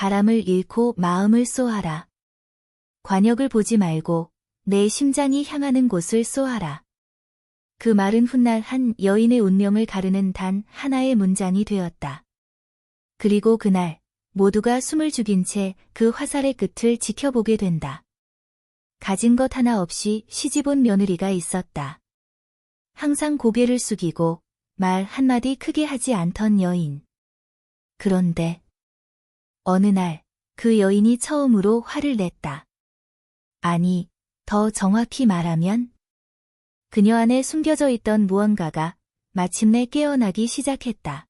바람을 잃고 마음을 쏘아라. 관역을 보지 말고 내 심장이 향하는 곳을 쏘아라. 그 말은 훗날 한 여인의 운명을 가르는 단 하나의 문장이 되었다. 그리고 그날 모두가 숨을 죽인 채 그 화살의 끝을 지켜보게 된다. 가진 것 하나 없이 시집온 며느리가 있었다. 항상 고개를 숙이고 말 한마디 크게 하지 않던 여인. 그런데 어느 날 그 여인이 처음으로 화를 냈다. 아니, 더 정확히 말하면 그녀 안에 숨겨져 있던 무언가가 마침내 깨어나기 시작했다.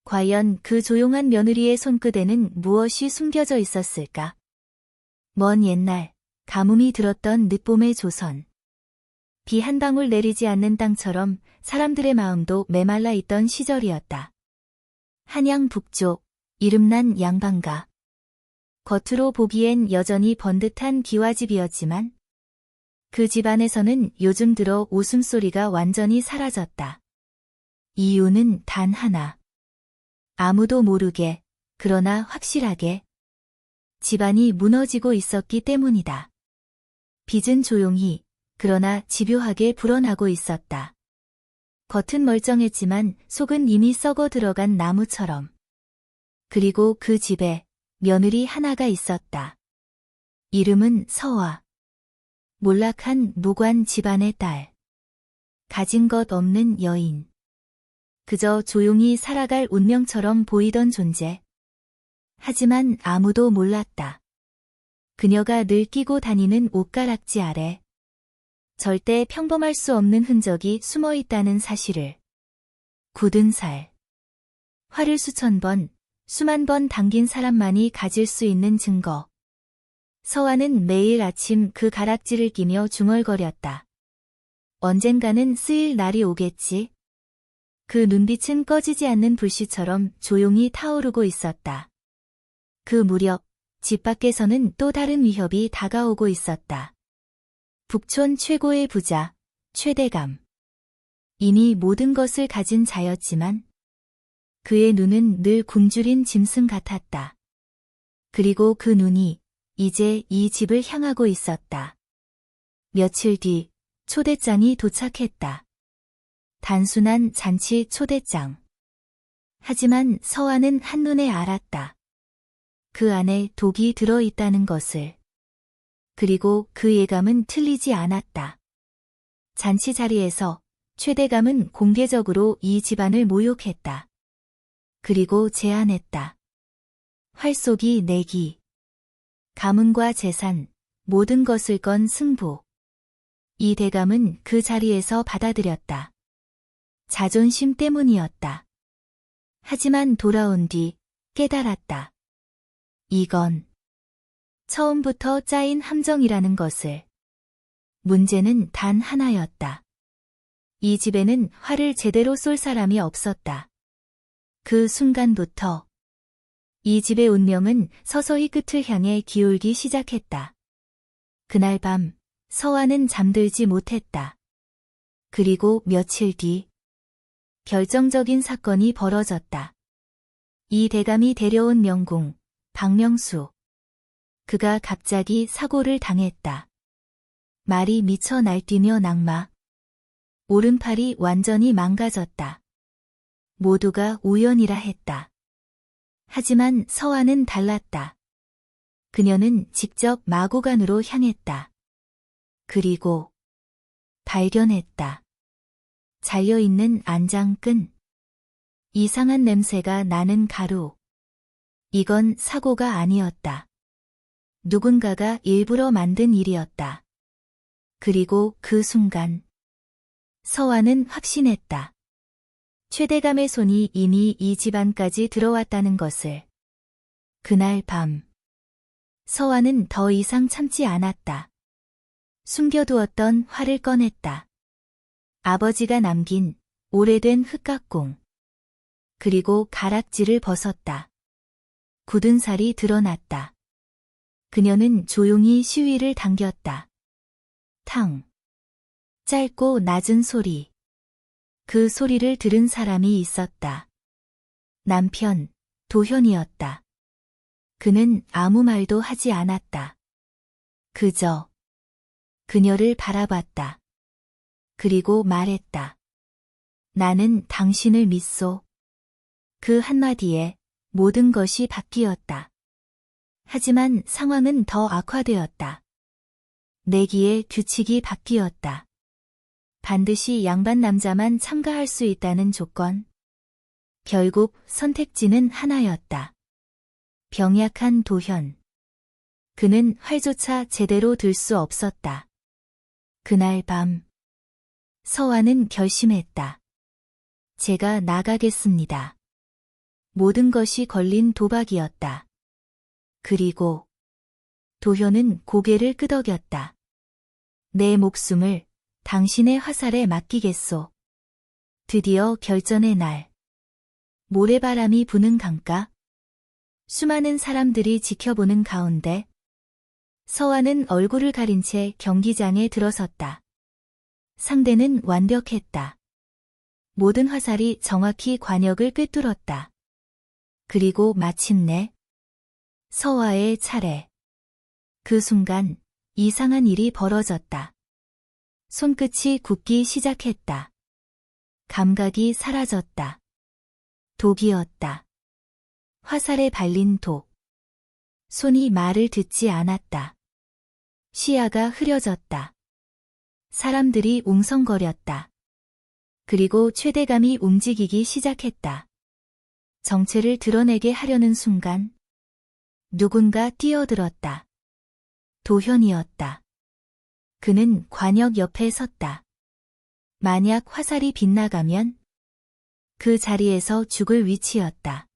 과연 그 조용한 며느리의 손끝에는 무엇이 숨겨져 있었을까? 먼 옛날 가뭄이 들었던 늦봄의 조선. 비 한 방울 내리지 않는 땅처럼 사람들의 마음도 메말라 있던 시절이었다. 한양 북쪽 이름난 양반가. 겉으로 보기엔 여전히 번듯한 기와집이었지만 그 집 안에서는 요즘 들어 웃음소리가 완전히 사라졌다. 이유는 단 하나. 아무도 모르게, 그러나 확실하게 집안이 무너지고 있었기 때문이다. 빚은 조용히, 그러나 집요하게 불어나고 있었다. 겉은 멀쩡했지만 속은 이미 썩어 들어간 나무처럼. 그리고 그 집에 며느리 하나가 있었다. 이름은 서화. 몰락한 무관 집안의 딸. 가진 것 없는 여인. 그저 조용히 살아갈 운명처럼 보이던 존재. 하지만 아무도 몰랐다. 그녀가 늘 끼고 다니는 옷가락지 아래 절대 평범할 수 없는 흔적이 숨어 있다는 사실을. 굳은 살. 화를 수천 번, 수만 번 당긴 사람만이 가질 수 있는 증거. 서화는 매일 아침 그 가락지를 끼며 중얼거렸다. 언젠가는 쓰일 날이 오겠지. 그 눈빛은 꺼지지 않는 불씨처럼 조용히 타오르고 있었다. 그 무렵 집 밖에서는 또 다른 위협이 다가오고 있었다. 북촌 최고의 부자, 최대감. 이미 모든 것을 가진 자였지만 그의 눈은 늘 굶주린 짐승 같았다. 그리고 그 눈이 이제 이 집을 향하고 있었다. 며칠 뒤 초대장이 도착했다. 단순한 잔치 초대장. 하지만 서화는 한눈에 알았다. 그 안에 독이 들어있다는 것을. 그리고 그 예감은 틀리지 않았다. 잔치 자리에서 최대감은 공개적으로 이 집안을 모욕했다. 그리고 제안했다. 활쏘기 내기. 가문과 재산, 모든 것을 건 승부. 이 대감은 그 자리에서 받아들였다. 자존심 때문이었다. 하지만 돌아온 뒤 깨달았다. 이건 처음부터 짜인 함정이라는 것을. 문제는 단 하나였다. 이 집에는 활을 제대로 쏠 사람이 없었다. 그 순간부터 이 집의 운명은 서서히 끝을 향해 기울기 시작했다. 그날 밤 서화는 잠들지 못했다. 그리고 며칠 뒤 결정적인 사건이 벌어졌다. 이 대감이 데려온 명궁, 박명수. 그가 갑자기 사고를 당했다. 말이 미쳐 날뛰며 낙마. 오른팔이 완전히 망가졌다. 모두가 우연이라 했다. 하지만 서화는 달랐다. 그녀는 직접 마구간으로 향했다. 그리고 발견했다. 잘려있는 안장끈. 이상한 냄새가 나는 가루. 이건 사고가 아니었다. 누군가가 일부러 만든 일이었다. 그리고 그 순간 서화는 확신했다. 최대감의 손이 이미 이 집안까지 들어왔다는 것을. 그날 밤 서화는 더 이상 참지 않았다. 숨겨두었던 활을 꺼냈다. 아버지가 남긴 오래된 흙가공. 그리고 가락지를 벗었다. 굳은 살이 드러났다. 그녀는 조용히 시위를 당겼다. 탕. 짧고 낮은 소리. 그 소리를 들은 사람이 있었다. 남편, 도현이었다. 그는 아무 말도 하지 않았다. 그저 그녀를 바라봤다. 그리고 말했다. 나는 당신을 믿소. 그 한마디에 모든 것이 바뀌었다. 하지만 상황은 더 악화되었다. 내기의 규칙이 바뀌었다. 반드시 양반 남자만 참가할 수 있다는 조건. 결국 선택지는 하나였다. 병약한 도현. 그는 활조차 제대로 들 수 없었다. 그날 밤 서화는 결심했다. 제가 나가겠습니다. 모든 것이 걸린 도박이었다. 그리고 도현은 고개를 끄덕였다. 내 목숨을 당신의 화살에 맡기겠소. 드디어 결전의 날. 모래바람이 부는 강가. 수많은 사람들이 지켜보는 가운데 서화는 얼굴을 가린 채 경기장에 들어섰다. 상대는 완벽했다. 모든 화살이 정확히 관역을 꿰뚫었다. 그리고 마침내 서화의 차례. 그 순간 이상한 일이 벌어졌다. 손끝이 굳기 시작했다. 감각이 사라졌다. 독이었다. 화살에 발린 독. 손이 말을 듣지 않았다. 시야가 흐려졌다. 사람들이 웅성거렸다. 그리고 최대감이 움직이기 시작했다. 정체를 드러내게 하려는 순간 누군가 뛰어들었다. 도현이었다. 그는 관역 옆에 섰다. 만약 화살이 빗나가면 그 자리에서 죽을 위치였다.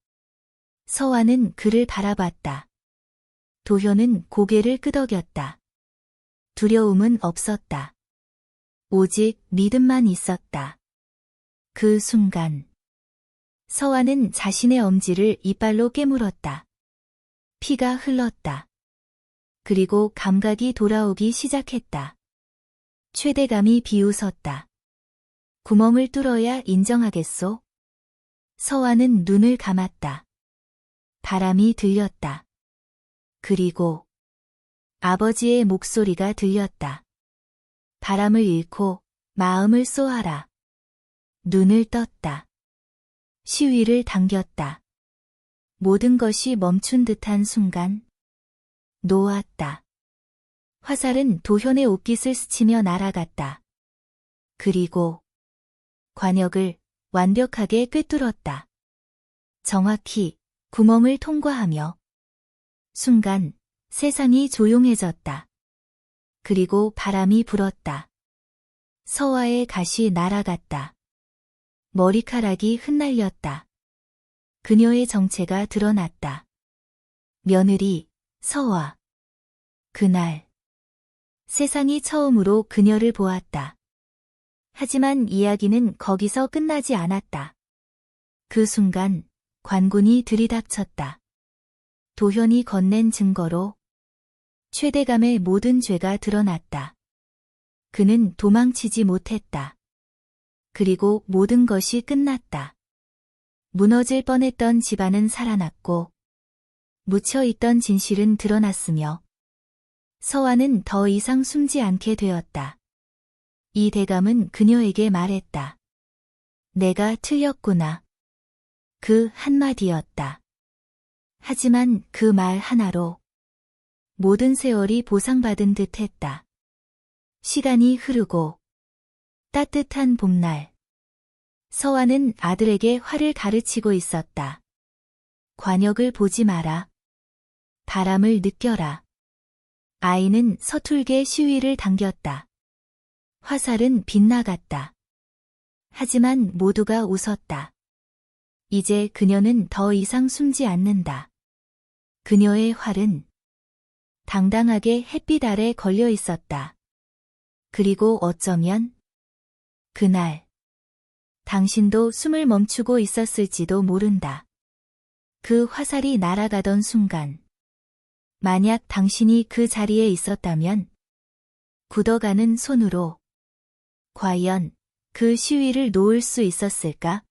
서화는 그를 바라봤다. 도현은 고개를 끄덕였다. 두려움은 없었다. 오직 믿음만 있었다. 그 순간 서화는 자신의 엄지를 이빨로 깨물었다. 피가 흘렀다. 그리고 감각이 돌아오기 시작했다. 최대감이 비웃었다. 구멍을 뚫어야 인정하겠소? 서화는 눈을 감았다. 바람이 들렸다. 그리고 아버지의 목소리가 들렸다. 바람을 잃고 마음을 쏘아라. 눈을 떴다. 시위를 당겼다. 모든 것이 멈춘 듯한 순간 놓았다. 화살은 도현의 옷깃을 스치며 날아갔다. 그리고 관역을 완벽하게 꿰뚫었다. 정확히 구멍을 통과하며 순간 세상이 조용해졌다. 그리고 바람이 불었다. 서화의 가시 날아갔다. 머리카락이 흩날렸다. 그녀의 정체가 드러났다. 며느리, 서화. 그날 세상이 처음으로 그녀를 보았다. 하지만 이야기는 거기서 끝나지 않았다. 그 순간 관군이 들이닥쳤다. 도현이 건넨 증거로 최대감의 모든 죄가 드러났다. 그는 도망치지 못했다. 그리고 모든 것이 끝났다. 무너질 뻔했던 집안은 살아났고 묻혀있던 진실은 드러났으며 서화는 더 이상 숨지 않게 되었다. 이 대감은 그녀에게 말했다. 내가 틀렸구나. 그 한마디였다. 하지만 그 말 하나로 모든 세월이 보상받은 듯 했다. 시간이 흐르고 따뜻한 봄날. 서화는 아들에게 활을 가르치고 있었다. 관역을 보지 마라. 바람을 느껴라. 아이는 서툴게 시위를 당겼다. 화살은 빗나갔다. 하지만 모두가 웃었다. 이제 그녀는 더 이상 숨지 않는다. 그녀의 활은 당당하게 햇빛 아래 걸려 있었다. 그리고 어쩌면 그날 당신도 숨을 멈추고 있었을지도 모른다. 그 화살이 날아가던 순간 만약 당신이 그 자리에 있었다면 굳어가는 손으로 과연 그 시위를 놓을 수 있었을까?